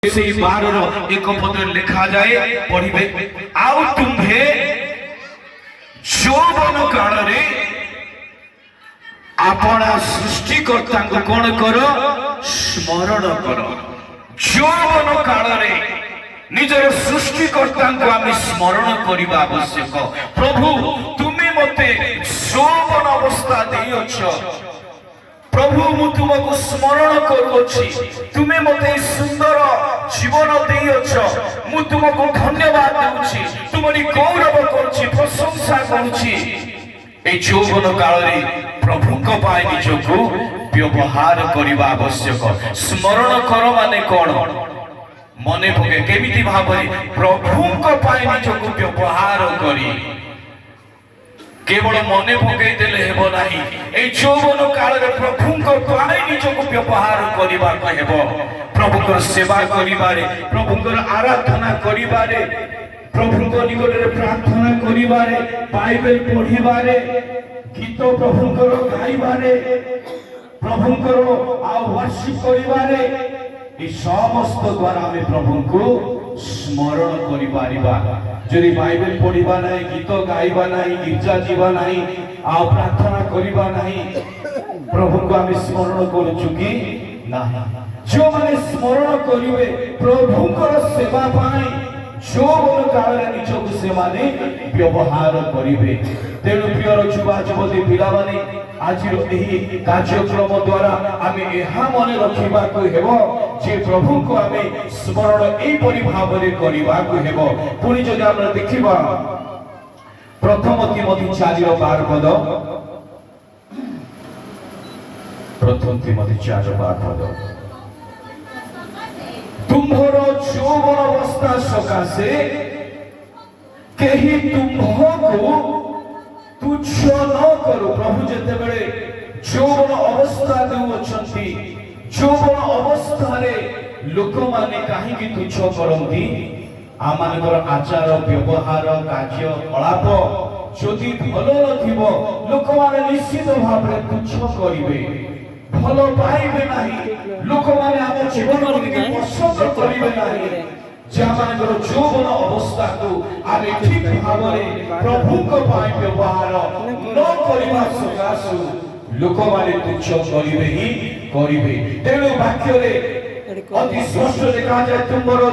से 12 एक पद लिखा जाए पढ़िबे आउ तुम्हे यौवन काल रे आपना सृष्टिकर्ता को कौन करो स्मरण करो। यौवन काल रे निजर सृष्टिकर्ता को आम स्मरण करने आवश्यक। प्रभु तुम्हें मते यौवन अवस्था देइछ प्रभु मु तुमको स्मरण करुछि तुम्हें मते सुंदर जीवन देइछ मु तुमको धन्यवाद देउछि तुमरी गौरव करुछि प्रशंसा करुछि। ए यौवन काल रे प्रभु को पाए निजको व्यवहार करबा आवश्यक। स्मरण कर माने कोन मने पके केमिति भाबरे प्रभु को पाए निजको व्यवहार करी केवल मने पकई देले हेबो नाही। ए यौवन काल रे प्रभु को पाए निजको व्यवहार करबा हेबो। प्रभु को सेवा करिबारे प्रभु को आराधना करिबारे प्रभु को निकट रे प्रार्थना करिबारे बाइबल पढिबारे गीत प्रभु को गाइबारे प्रभु को आ वर्शिप करिबारे ई समस्त द्वारा हमें प्रभु को स्मरण करि पारिबा। जदि बाइबल पढ़िबा नाही गीत गाइबा नाही गिरजा जीवा नाही आ प्रार्थना करिबा नाही प्रभु को हम स्मरण करूछु कि नाही। जो माने स्मरण करिवे प्रभु को सेवा पाई यौवन काल रे निजको से माने व्यवहार करिवे। तेणु प्रिय युवा युवती पिला माने आज एही कार्यक्रम द्वारा आमे एहा मने रखिबा को हेबो जे प्रभु को आमे स्मरण एई परि भाबरे करिबा को हेबो। पुनी जदि हमरा देखिबा प्रथम तिमोथी 4:12 पद प्रथम तिमोथी 4:12 पद तुम्हर यौवन अवस्था सकाशे केही तुम्हको तुच्छ न करो। प्रभु जेते बेले यौवन अवस्था देउछंती यौवन अवस्था रे लोक माने काहे कि तुच्छ करंती आमानकर आचार व्यवहार कार्य कलाप जदि भलो नथिबो लोक माने निश्चित भाव रे तुच्छ करिवे भलो पाइबे नाही लोक माने हम जीवन रे पसंद करिवे नाही। जामानकर यौवन अवस्था को आमे ठीक भाव रे प्रभु को पाई व्यवहार न करिबा सकाशु लोक माने तुच्छ करिवे ही करिवे। तेणु वाक्य रे अति स्पष्ट देखा जाय तुमरो